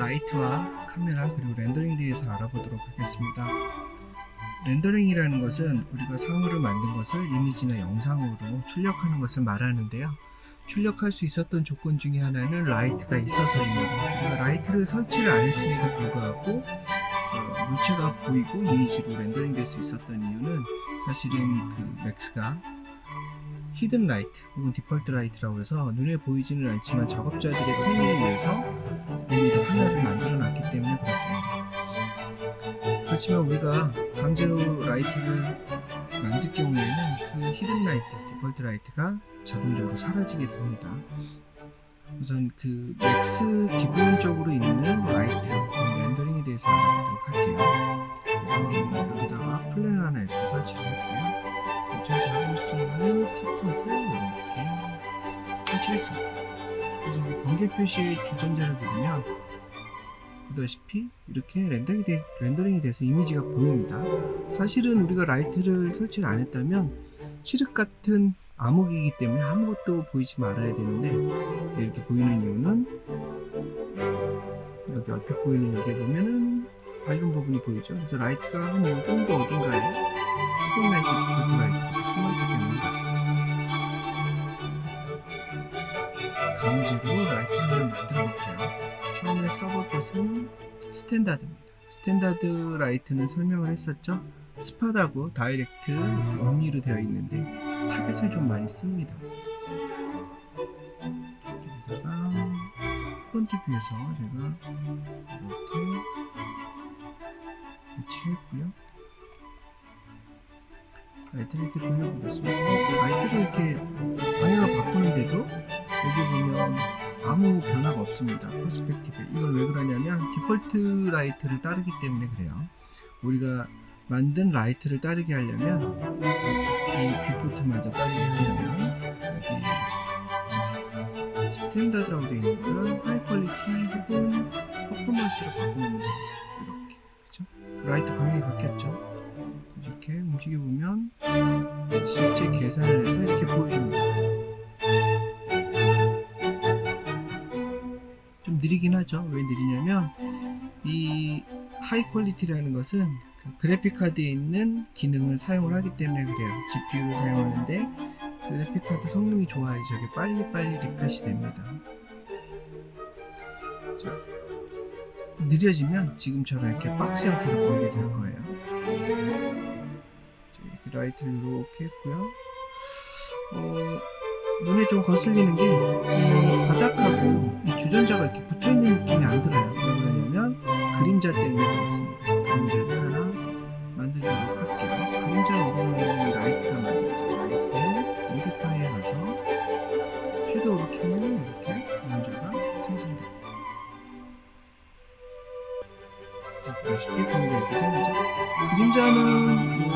라이트와 카메라 그리고 렌더링에 대해서 알아보도록 하겠습니다. 렌더링이라는 것은 우리가 사물을 만든 것을 이미지나 영상으로 출력하는 것을 말하는데요. 출력할 수 있었던 조건 중에 하나는 라이트가 있어서입니다. 그러니까 라이트를 설치를 안 했음에도 불구하고 물체가 보이고 이미지로 렌더링 될 수 있었던 이유는 사실은 그 맥스가 히든 라이트 혹은 디폴트 라이트라고 해서 눈에 보이지는 않지만 작업자들의 편의를 위해서 임의로 하나를 만들어 놨기 때문에 그렇습니다. 그렇지만 우리가 강제로 라이트를 만들 경우에는 그 히든 라이트, 디폴트 라이트가 자동적으로 사라지게 됩니다. 우선 그 맥스 기본적으로 있는 라이트 렌더링에 대해서 알아보도록 할게요. 여기다가 플랜을 하나 이렇게 설치를 했고요. 전체 잡을 수 있는 티폿을 이렇게 설치했습니다. 그래서 여기 번개 표시의 주전자를 누르면 보다시피 이렇게 렌더링이 돼서 이미지가 보입니다. 사실은 우리가 라이트를 설치를 안 했다면 칠흑 같은 암흑이기 때문에 아무것도 보이지 말아야 되는데 이렇게 보이는 이유는 여기 얼핏 보이는 여기에 보면은 밝은 부분이 보이죠. 그래서 라이트가 한 이 정도 어딘가에 히든 라이트, 디폴트 라이트 이렇게 숨어있기 때문에 그렇습니다. 강제로 라이트 하나를 만들어 볼게요. 처음에 써볼 것은 스탠다드입니다. 스탠다드 라이트는 설명을 했었죠. 스팟하고 다이렉트 음리로 되어 있는데 타겟을 좀 많이 씁니다. 여기다가 프론트 뷰에서 제가 이렇게 배치를 했고요. 라이트를 이렇게 돌려보겠습니다. 라이트를 이렇게 방향을 바꾸는데도 여기 보면 아무 변화가 없습니다. 퍼스펙티브에. 이걸 왜 그러냐면 디폴트 라이트를 따르기 때문에 그래요. 우리가 만든 라이트를 따르게 하려면 이 뷰포트마저 따르게 하려면 여기 스탠다드라고 되어 있는 거를 하이 퀄리티 혹은 퍼포먼스로 바꾸면 됩니다. 이렇게 그렇죠? 라이트 방향이 바뀌었죠. 이렇게 움직여 보면 실제 계산을 해서 이렇게 보여줍니다. 좀 느리긴 하죠. 왜 느리냐면 이 하이 퀄리티라는 것은 그 그래픽 카드에 있는 기능을 사용을 하기 때문에 그래요. GPU를 사용하는데 그래픽 카드 성능이 좋아야지 저게 빨리빨리 리프레시 됩니다. 자, 느려지면 지금처럼 이렇게 박스 형태로 보이게 될 거예요. 자, 이렇게 라이트를 이렇게 했고요. 눈에 좀 거슬리는 게 이 바닥하고 이 주전자가 이렇게 붙어있는 느낌이 안 들어요. 왜 그러냐면 그림자 때문에 그렇습니다. 그림자를 하나 만들도록 할게요. 그림자는 어디에 만드는 라이트가 만듭니다. 라이트에 모디파이에 가서 섀도우를 켜면 이렇게 그림자가 생성이 됩니다. 자, 보시다시피 그림자 이렇게 생기죠. 그림자는 뭐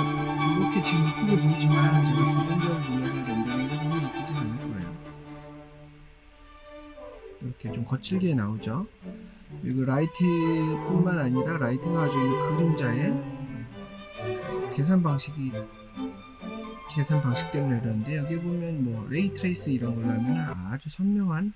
이렇게 지금 이쁘게 보이지만 제가 주전자를 눌러서 렌더링을 해보면 이쁘지 않을 거예요. 이렇게 좀 거칠게 나오죠. 그리고 라이트뿐만 아니라 라이트가 가지고 있는 그림자의 계산 방식 때문에 그러는데 여기 보면 뭐 레이 트레이스 이런 걸로 하면 아주 선명한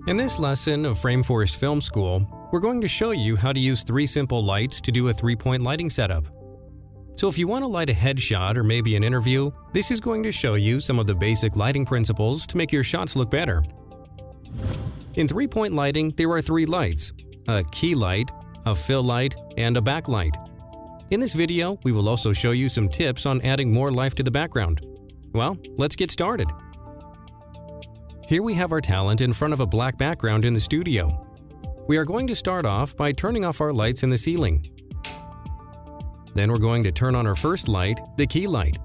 In this lesson of Frameforest Film School, we're going to show you how to use 3 simple lights to do a 3-point lighting setup. So if you want to light a headshot or maybe an interview, this is going to show you some of the basic lighting principles to make your shots look better. In 3-point lighting, there are 3 lights: a key light, a fill light, and a backlight. In this video, we will also show you some tips on adding more life to the background. Well, let's get started. Here we have our talent in front of a black background in the studio. We are going to start off by turning off our lights in the ceiling. Then we're going to turn on our first light, the key light.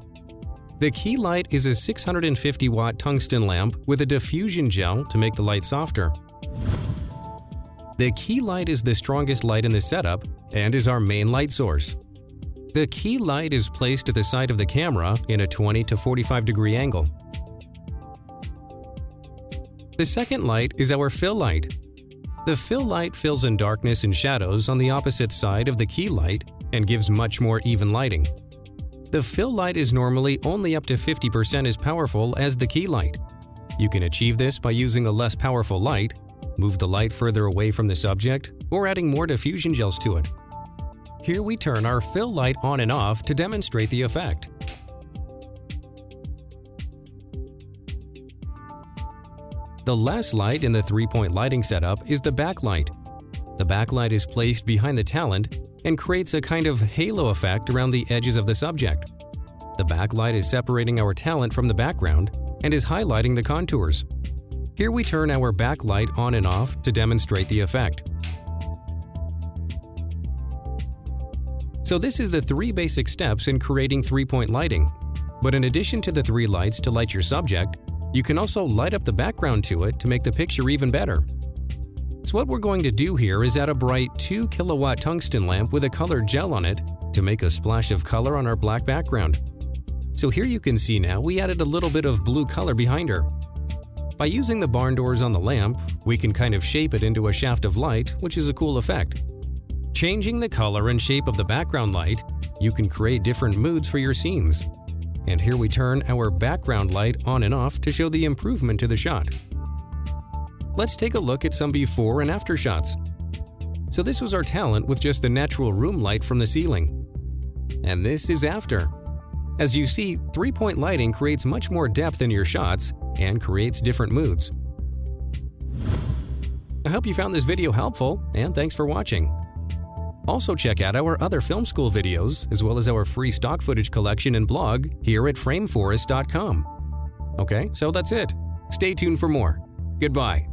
The key light is a 650-watt tungsten lamp with a diffusion gel to make the light softer. The key light is the strongest light in the setup and is our main light source. The key light is placed at the side of the camera in a 20 to 45 degree angle. The second light is our fill light. The fill light fills in darkness and shadows on the opposite side of the key light and gives much more even lighting. The fill light is normally only up to 50% as powerful as the key light. You can achieve this by using a less powerful light, move the light further away from the subject, or adding more diffusion gels to it. Here we turn our fill light on and off to demonstrate the effect. The last light in the 3-point lighting setup is the backlight. The backlight is placed behind the talent and creates a kind of halo effect around the edges of the subject. The backlight is separating our talent from the background and is highlighting the contours. Here we turn our backlight on and off to demonstrate the effect. So this is the 3 basic steps in creating 3-point lighting. But in addition to the 3 lights to light your subject, you can also light up the background to it to make the picture even better. So what we're going to do here is add a bright 2 kilowatt tungsten lamp with a colored gel on it to make a splash of color on our black background. So here you can see now we added a little bit of blue color behind her. By using the barn doors on the lamp, we can kind of shape it into a shaft of light, which is a cool effect. Changing the color and shape of the background light, you can create different moods for your scenes. And here we turn our background light on and off to show the improvement to the shot. Let's take a look at some before and after shots. So this was our talent with just the natural room light from the ceiling. And this is after. As you see, 3-point lighting creates much more depth in your shots and creates different moods. I hope you found this video helpful, and thanks for watching. Also check out our other film school videos, as well as our free stock footage collection and blog here at frameforest.com. Okay, so that's it. Stay tuned for more. Goodbye.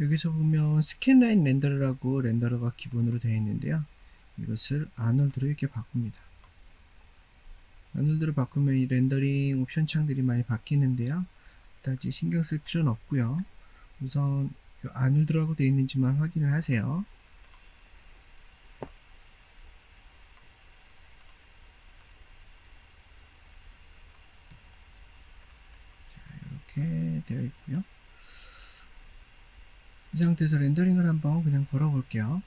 여기서 보면 스캔라인 렌더러라고 렌더러가 기본으로 되어 있는데요. 이것을 아놀드로 이렇게 바꿉니다. 아놀드로 바꾸면 이 렌더링 옵션 창들이 많이 바뀌는데요. 일단 신경 쓸 필요는 없고요. 우선 아놀드라고 되어 있는지만 확인을 하세요. 자, 이렇게 되어 있고요. 이 상태에서 렌더링을 한번 그냥 걸어 볼게요.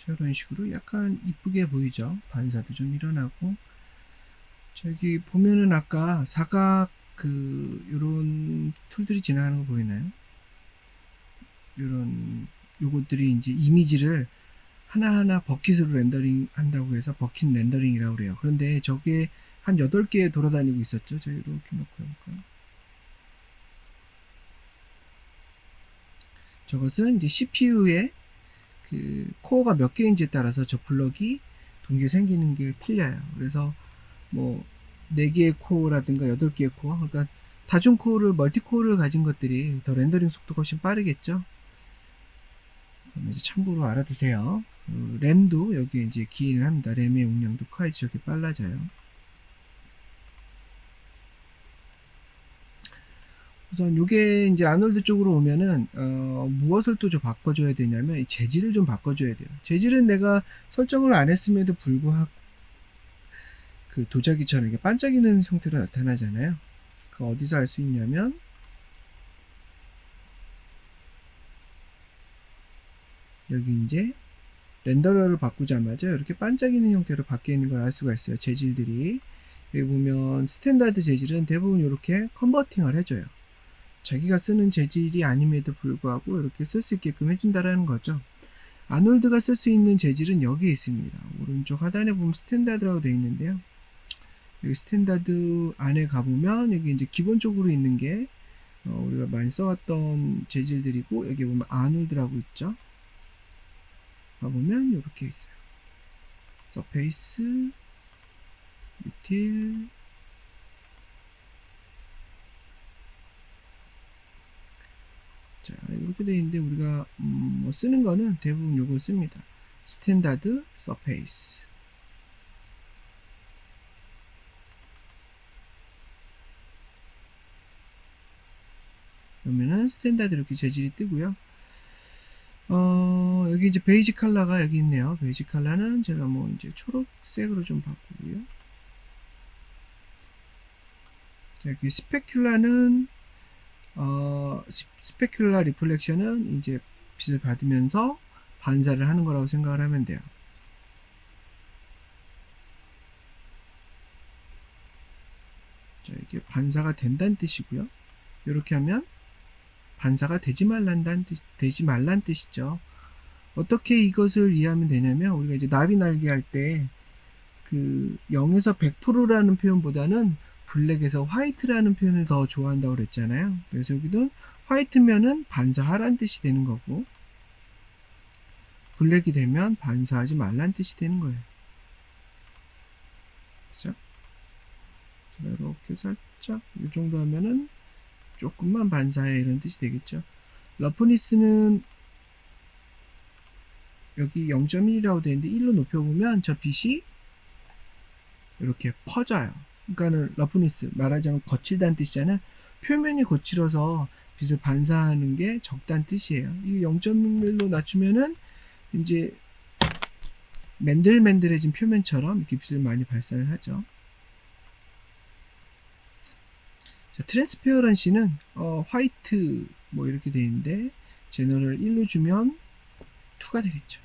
이런 식으로 약간 이쁘게 보이죠. 반사도 좀 일어나고, 저기 보면은 아까 사각 요런 툴들이 지나가는 거 보이나요? 요런 요것들이 이제 이미지를 하나하나 버킷으로 렌더링 한다고 해서 버킷 렌더링이라고 그래요. 그런데 저게 한 8개 돌아다니고 있었죠. 자, 이렇게 놓고 해볼까요? 저것은 이제 CPU의 코어가 몇 개인지에 따라서 저 블럭이 동시에 생기는 게 틀려요. 그래서 뭐 4개의 코어라든가 8개의 코어, 그러니까 다중 코어를 멀티 코어를 가진 것들이 더 렌더링 속도가 훨씬 빠르겠죠. 이제 참고로 알아두세요. 램도 여기 이제 기인을 합니다. 램의 용량도 커야지 저게 빨라져요. 우선 요게 이제 아놀드 쪽으로 오면은 무엇을 또 좀 바꿔줘야 되냐면 재질을 좀 바꿔줘야 돼요. 재질은 내가 설정을 안 했음에도 불구하고 도자기처럼 이렇게 반짝이는 형태로 나타나잖아요. 그 어디서 알 수 있냐면 여기 이제 렌더러를 바꾸자마자 이렇게 반짝이는 형태로 바뀌어 있는 걸 알 수가 있어요. 재질들이 여기 보면 스탠다드 재질은 대부분 이렇게 컨버팅을 해줘요. 자기가 쓰는 재질이 아님에도 불구하고 이렇게 쓸 수 있게끔 해준다라는 거죠. 아놀드가 쓸 수 있는 재질은 여기에 있습니다. 오른쪽 하단에 보면 스탠다드라고 되어 있는데요. 여기 스탠다드 안에 가보면 여기 이제 기본적으로 있는 게 우리가 많이 써왔던 재질들이고, 여기 보면 아놀드라고 있죠. 가보면 이렇게 있어요. 서페이스, 유틸, 자, 이렇게 되어 있는데 우리가 뭐 쓰는 거는 대부분 이걸 씁니다. 스탠다드 서페이스. 그러면은 스탠다드 이렇게 재질이 뜨고요. 여기 이제 베이지 컬러가 여기 있네요. 베이지 컬러는 제가 뭐 이제 초록색으로 좀 바꾸고요. 여기 스페큘라는 스페큘라 리플렉션은 이제 빛을 받으면서 반사를 하는 거라고 생각을 하면 돼요. 자, 이게 반사가 된다는 뜻이고요. 이렇게 하면 반사가 되지 말란 뜻이죠. 어떻게 이것을 이해하면 되냐면, 우리가 이제 나비 날개 할 때 0에서 100%라는 표현보다는 블랙에서 화이트라는 표현을 더 좋아한다고 그랬잖아요. 그래서 여기도 화이트면은 반사하란 뜻이 되는 거고, 블랙이 되면 반사하지 말란 뜻이 되는 거예요. 그렇죠? 이렇게 살짝 이 정도 하면은 조금만 반사해 이런 뜻이 되겠죠. 러프니스는 여기 0.1이라고 되는데 1로 높여보면 저 빛이 이렇게 퍼져요. 그러니까는 러프니스 말하자면 거칠다는 뜻이잖아요. 표면이 거칠어서 빛을 반사하는 게 적다는 뜻이에요. 이 0.1로 낮추면은 이제 맨들맨들해진 표면처럼 이렇게 빛을 많이 발산을 하죠. 자, 트랜스페어런시는 화이트 뭐 이렇게 되어 있는데 제너럴 1로 주면 2가 되겠죠.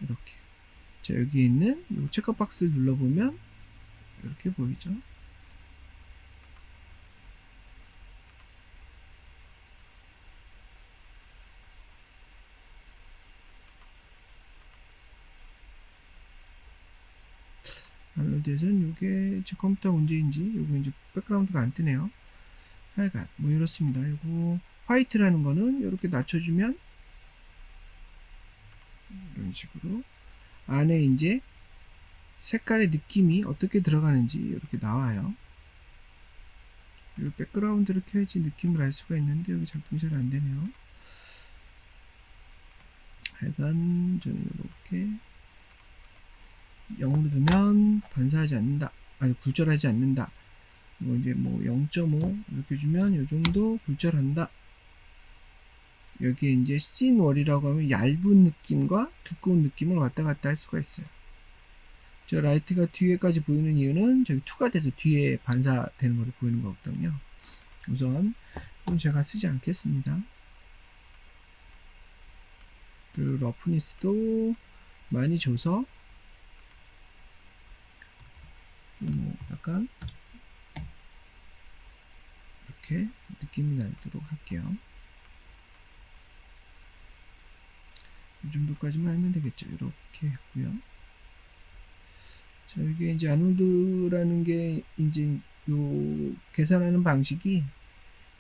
이렇게. 자, 여기 있는 이 체크박스를 눌러보면 이렇게 보이죠. 아놀드에서는 이게 제 컴퓨터 문제인지 요거 이제 백그라운드가 안 뜨네요. 하여간 뭐 이렇습니다. 이거 화이트라는 거는 이렇게 낮춰주면 이런 식으로 안에 이제 색깔의 느낌이 어떻게 들어가는지 이렇게 나와요. 이 백그라운드를 켜야지 느낌을 알 수가 있는데 여기 작동이 잘 안 되네요. 하여간 저는 이렇게 0으로 두면 반사하지 않는다. 아니 굴절하지 않는다. 이거 이제 뭐 0.5 이렇게 주면 이 정도 굴절한다. 여기에 이제 씬월이라고 하면 얇은 느낌과 두꺼운 느낌을 왔다 갔다 할 수가 있어요. 저 라이트가 뒤에까지 보이는 이유는 저기 2가 돼서 뒤에 반사되는 걸로 보이는 거거든요. 우선 이건 제가 쓰지 않겠습니다. 그리고 러프니스도 많이 줘서 뭐 약간 이렇게 느낌이 나도록 할게요. 이 정도까지만 하면 되겠죠. 이렇게 했고요. 자, 이게 이제 아놀드라는 게 이제 요 계산하는 방식이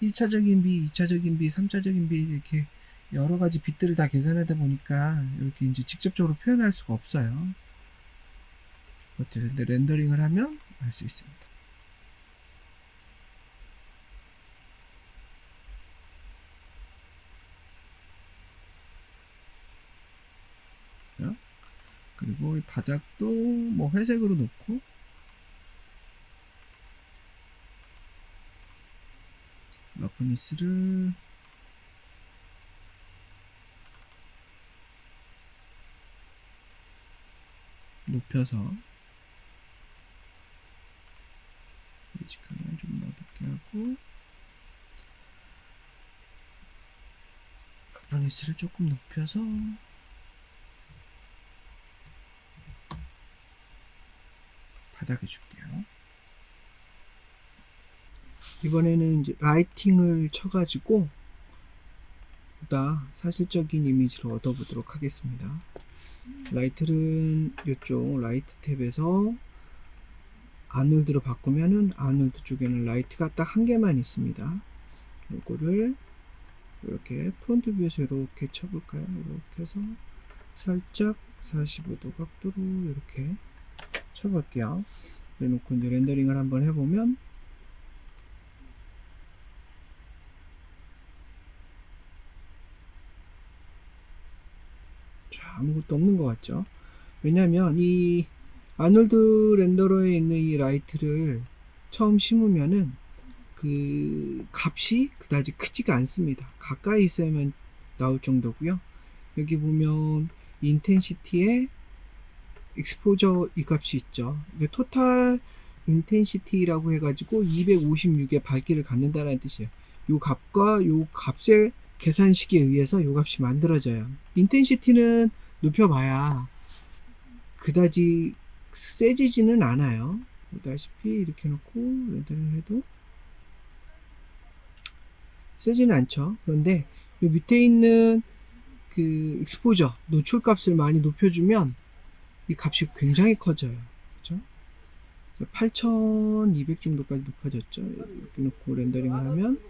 1차적인 비, 2차적인 비, 3차적인 비 이렇게 여러 가지 빛들을 다 계산하다 보니까 이렇게 이제 직접적으로 표현할 수가 없어요. 근데 렌더링을 하면 알 수 있습니다. 그리고 이 바닥도 뭐 회색으로 놓고 러프니스를 높여서 베이직하면 좀 어둡게 하고 러프니스를 조금 높여서 바닥에 줄게요. 이번에는 이제 라이팅을 쳐가지고 보다 사실적인 이미지를 얻어보도록 하겠습니다. 라이트는 이쪽 라이트 탭에서 아놀드로 바꾸면은 아놀드 쪽에는 라이트가 딱 한 개만 있습니다. 이거를 이렇게 프론트 뷰에서 이렇게 쳐볼까요? 이렇게 해서 살짝 45도 각도로 이렇게 쳐볼게요. 그래놓고 이제 렌더링을 한번 해보면 자, 아무것도 없는 것 같죠? 왜냐면 이 아놀드 렌더러에 있는 이 라이트를 처음 심으면은 그 값이 그다지 크지가 않습니다. 가까이 있어야만 나올 정도고요. 여기 보면 인텐시티에 익스포저 이 값이 있죠. 이게 토탈 인텐시티라고 해가지고 256의 밝기를 갖는다는 뜻이에요. 이 값과 이 값의 계산식에 의해서 이 값이 만들어져요. 인텐시티는 높여봐야 그다지 세지지는 않아요. 보다시피 이렇게 놓고 렌더링 해도 세지는 않죠. 그런데 이 밑에 있는 그 익스포저 노출 값을 많이 높여주면 이 값이 굉장히 커져요. 그렇죠? 8200 정도까지 높아졌죠. 이렇게 놓고 렌더링을 하면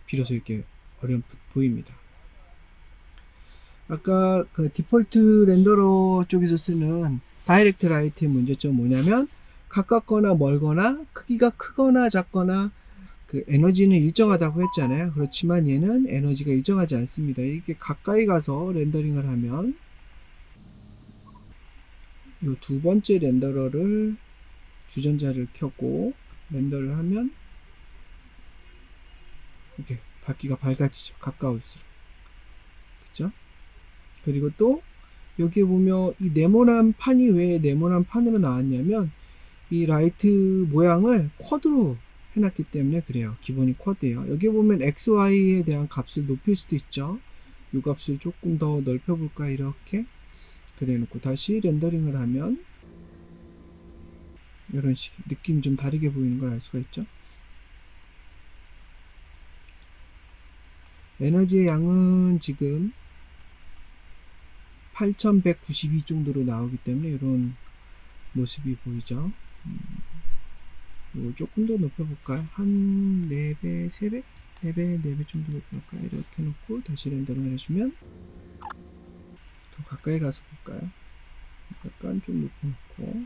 비로소 이렇게 어렴풋 보입니다. 아까 그 디폴트 렌더러 쪽에서 쓰는 다이렉트 라이트의 문제점은 뭐냐면 가깝거나 멀거나 크기가 크거나 작거나 그 에너지는 일정하다고 했잖아요. 그렇지만 얘는 에너지가 일정하지 않습니다. 이게 가까이 가서 렌더링을 하면 이 두 번째 렌더러를 주전자를 켜고 렌더를 하면 이렇게 밝기가 밝아지죠. 가까울수록. 그죠? 그리고 또 여기에 보면 이 네모난 판이 왜 네모난 판으로 나왔냐면 이 라이트 모양을 쿼드로 해놨기 때문에 그래요. 기본이 쿼드예요. 여기 보면 XY에 대한 값을 높일 수도 있죠. 이 값을 조금 더 넓혀볼까 이렇게 그래 놓고 다시 렌더링을 하면 이런 식 느낌이 좀 다르게 보이는 걸 알 수가 있죠. 에너지의 양은 지금 8192 정도로 나오기 때문에 이런 모습이 보이죠. 이걸 조금 더 높여볼까요? 한 4배, 3배? 4배, 4배 정도 높여볼까요? 이렇게 해놓고 다시 렌더링을 해주면 더 가까이 가서 볼까요? 약간 좀 높여놓고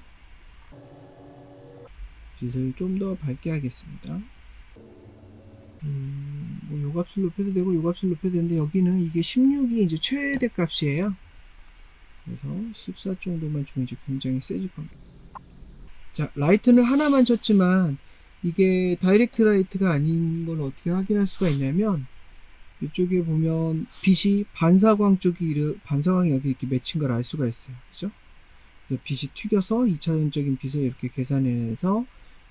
빛을 좀 더 밝게 하겠습니다. 뭐 요 값을 높여도 되고 요 값을 높여도 되는데 여기는 이게 16이 이제 최대 값이에요. 그래서 14 정도만 주면 이제 굉장히 세질 겁니다. 자, 라이트는 하나만 쳤지만 이게 다이렉트 라이트가 아닌 걸 어떻게 확인할 수가 있냐면 이쪽에 보면 빛이 반사광 쪽이 반사광이 여기 이렇게 맺힌 걸 알 수가 있어요. 그죠? 그래서 빛이 튀겨서 2차원적인 빛을 이렇게 계산해서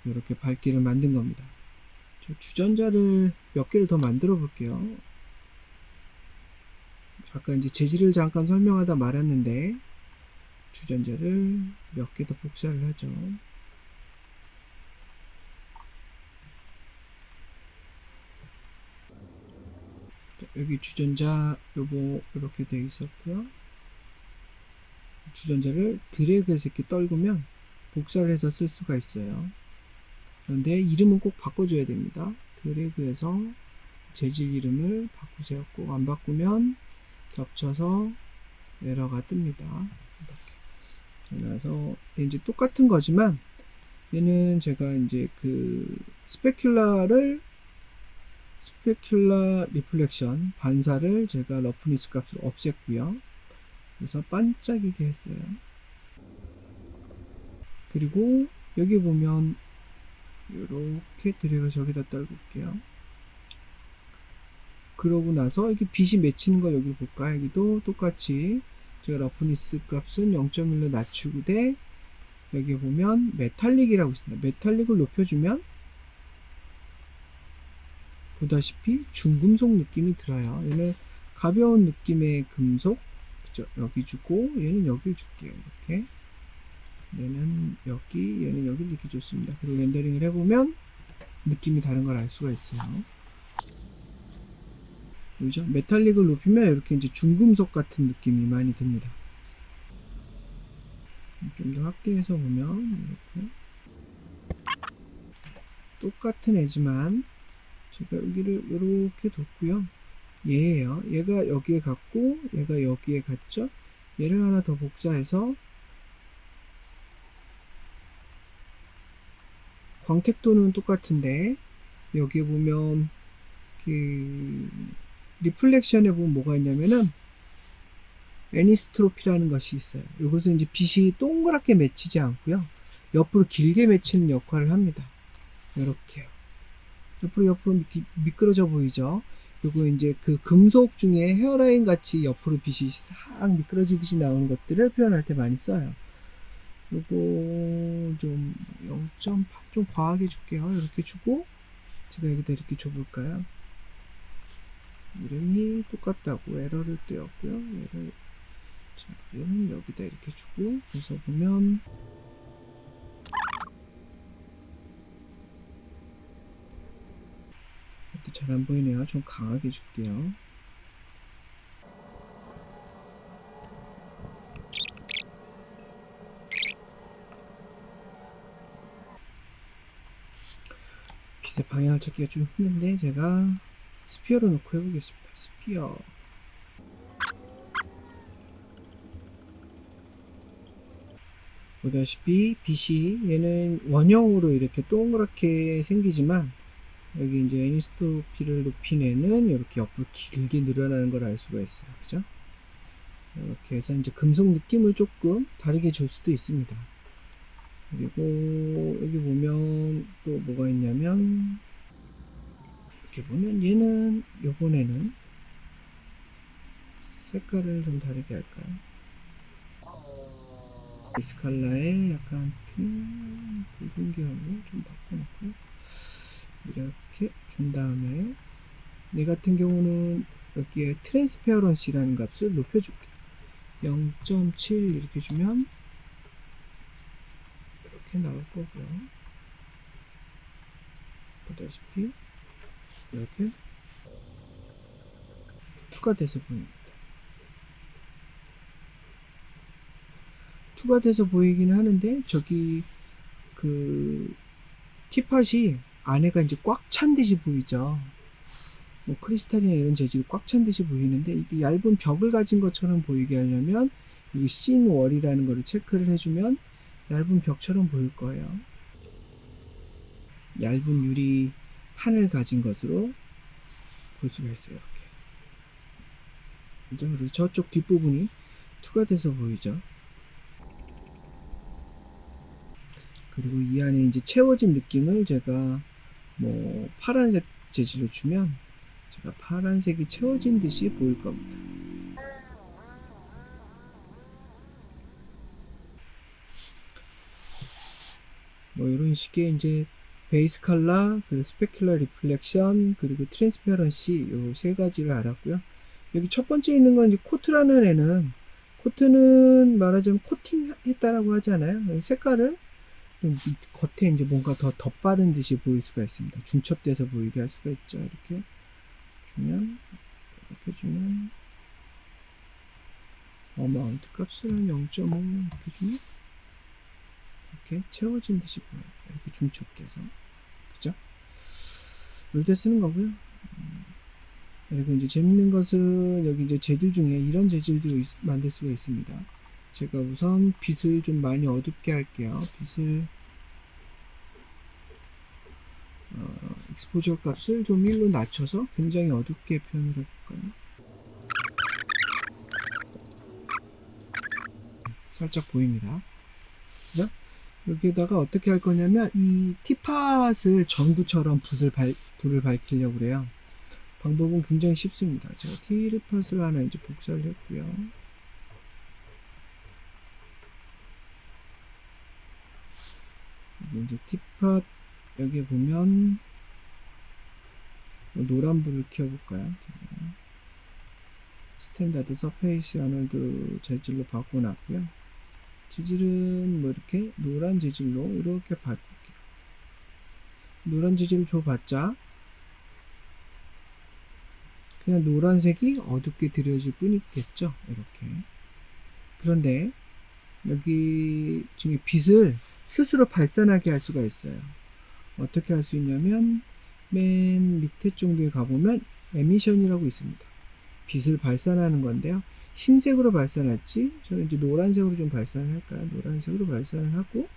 이렇게 밝기를 만든 겁니다. 주전자를 몇 개를 더 만들어 볼게요. 아까 이제 재질을 잠깐 설명하다 말았는데 주전자를 몇 개 더 복사를 하죠. 여기 주전자 요거 이렇게 되어 있었고요. 주전자를 드래그해서 이렇게 떨구면 복사를 해서 쓸 수가 있어요. 그런데 이름은 꼭 바꿔줘야 됩니다. 드래그해서 재질 이름을 바꾸세요. 꼭 안 바꾸면 겹쳐서 에러가 뜹니다. 이렇게. 그래서 이제 똑같은 거지만 얘는 제가 이제 그 스페큘라 리플렉션 반사를 제가 러프니스 값을 없앴고요. 그래서 반짝이게 했어요. 그리고 여기 보면 이렇게 드래그해서 여기다 떨굴게요. 그러고 나서 이게 빛이 맺히는 걸 여기 볼까요? 여기도 똑같이 제가 러프니스 값은 0.1로 낮추고 돼 여기 보면 메탈릭이라고 있습니다. 메탈릭을 높여주면 보다시피 중금속 느낌이 들어요. 얘는 가벼운 느낌의 금속 그죠? 여기 주고 얘는 여길 줄게요. 이렇게 얘는 여기 얘는 여기 이렇게 줬습니다. 그리고 렌더링을 해보면 느낌이 다른 걸 알 수가 있어요. 보이죠? 메탈릭을 높이면 이렇게 이제 중금속 같은 느낌이 많이 듭니다. 좀 더 확대해서 보면 이렇게 똑같은 애지만 제가 여기를 이렇게 뒀고요. 얘예요. 얘가 여기에 갔고 얘가 여기에 갔죠. 얘를 하나 더 복사해서 광택도는 똑같은데 여기에 보면 그 리플렉션에 보면 뭐가 있냐면은 애니스트로피라는 것이 있어요. 이것은 이제 빛이 동그랗게 맺히지 않고요. 옆으로 길게 맺히는 역할을 합니다. 이렇게요. 옆으로 미끄러져 보이죠? 그리고 이제 그 금속 중에 헤어라인 같이 옆으로 빛이 싹 미끄러지듯이 나오는 것들을 표현할 때 많이 써요. 요거 좀 0.8 좀 과하게 줄게요. 이렇게 주고 제가 여기다 이렇게 줘볼까요? 이름이 똑같다고 에러를 띄웠고요. 얘는 여기다 이렇게 주고 그래서 보면 잘 안 보이네요. 좀 강하게 줄게요. 빛의 방향을 찾기가 좀 힘든데 제가 스피어로 놓고 해보겠습니다. 스피어 보다시피 빛이 얘는 원형으로 이렇게 동그랗게 생기지만 여기 이제 애니스토피를 높인 애는 이렇게 옆으로 길게 늘어나는 걸 알 수가 있어요. 그죠? 이렇게 해서 이제 금속 느낌을 조금 다르게 줄 수도 있습니다. 그리고 여기 보면 또 뭐가 있냐면 이렇게 보면 얘는 요번에는 색깔을 좀 다르게 할까요? 이 스칼라에 약간 붉은 계열로 좀 바꿔놓고 이렇게 준 다음에 얘 같은 경우는 여기에 트랜스페어런시라는 값을 높여줄게요. 0.7 이렇게 주면 이렇게 나올 거고요. 보다시피 이렇게 투과돼서 보입니다. 투과돼서 보이기는 하는데 저기 그 티팟이 안에가 이제 꽉 찬 듯이 보이죠. 뭐 크리스탈이나 이런 재질이 꽉 찬 듯이 보이는데 이게 얇은 벽을 가진 것처럼 보이게 하려면 이 씬 월이라는 거를 체크를 해주면 얇은 벽처럼 보일 거예요. 얇은 유리 판을 가진 것으로 볼 수가 있어요. 이렇게. 그죠? 그리고 저쪽 뒷부분이 투과돼서 보이죠. 그리고 이 안에 이제 채워진 느낌을 제가 뭐 파란색 재질로 주면 제가 파란색이 채워진 듯이 보일 겁니다. 뭐 이런 식의 이제 베이스 컬러, 그리고 스페큘러 리플렉션, 그리고 트랜스페런시 요 세 가지를 알았고요. 여기 첫 번째 있는 건 이제 코트라는 애는 코트는 말하자면 코팅했다라고 하잖아요. 색깔을 겉에 이제 뭔가 더 덧바른 듯이 보일 수가 있습니다. 중첩돼서 보이게 할 수가 있죠. 이렇게 주면 마운트 값을 한 0.5 이렇게 주면 이렇게 채워진 듯이 보여요. 이렇게 중첩돼서. 그죠? 이럴 때 쓰는 거고요. 그리고 이제 재밌는 것은 여기 이제 재질 중에 이런 재질도 만들 수가 있습니다. 제가 우선 빛을 좀 많이 어둡게 할게요. 빛을 익스포저 값을 좀 1로 낮춰서 굉장히 어둡게 표현을 해볼까요? 살짝 보입니다. 그죠? 여기에다가 어떻게 할 거냐면 이 티팟을 전구처럼 불을 밝히려고 그래요. 방법은 굉장히 쉽습니다. 제가 티팟을 하나 이제 복사를 했고요. 이제 티팟 여기 보면 노란 불을 켜볼까요? 스탠다드 서페이스 아놀드 재질로 바꿔놨고요. 재질은 뭐 이렇게 노란 재질로 이렇게 바꿀게요. 노란 재질을 줘봤자 그냥 노란색이 어둡게 드려질 뿐이겠죠. 이렇게. 그런데 여기 중에 빛을 스스로 발산하게 할 수가 있어요. 어떻게 할 수 있냐면 맨 밑에 정도에 가보면 에미션이라고 있습니다. 빛을 발산하는 건데요. 흰색으로 발산할지 저는 이제 노란색으로 좀 발산을 할까요? 노란색으로 발산을 하고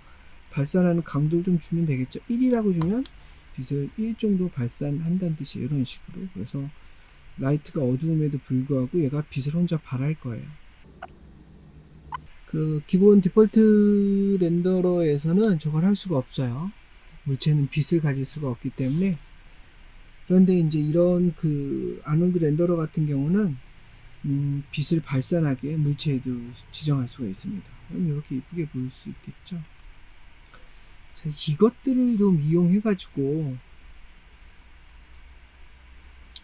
발산하는 강도를 좀 주면 되겠죠. 1이라고 주면 빛을 1 정도 발산한다는 뜻이에요. 이런 식으로. 그래서 라이트가 어두움에도 불구하고 얘가 빛을 혼자 발할 거예요. 그 기본 디폴트 렌더러에서는 저걸 할 수가 없어요. 물체는 빛을 가질 수가 없기 때문에. 그런데 이제 이런 그 아놀드 렌더러 같은 경우는 빛을 발산하게 물체에도 지정할 수가 있습니다. 그럼 이렇게 이쁘게 보일 수 있겠죠. 자, 이것들을 좀 이용해 가지고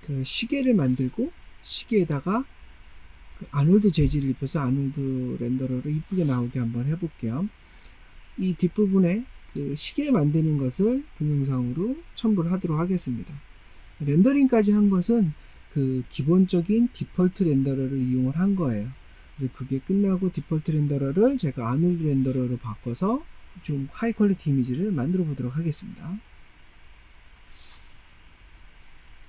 그 시계를 만들고 시계에다가 그 아놀드 재질을 입혀서 아놀드 렌더러를 이쁘게 나오게 한번 해볼게요. 이 뒷부분에 그 시계 만드는 것을 동영상으로 첨부를 하도록 하겠습니다. 렌더링까지 한 것은 그 기본적인 디폴트 렌더러를 이용을 한 거예요. 그게 끝나고 디폴트 렌더러를 제가 아놀드 렌더러로 바꿔서 좀 하이 퀄리티 이미지를 만들어 보도록 하겠습니다.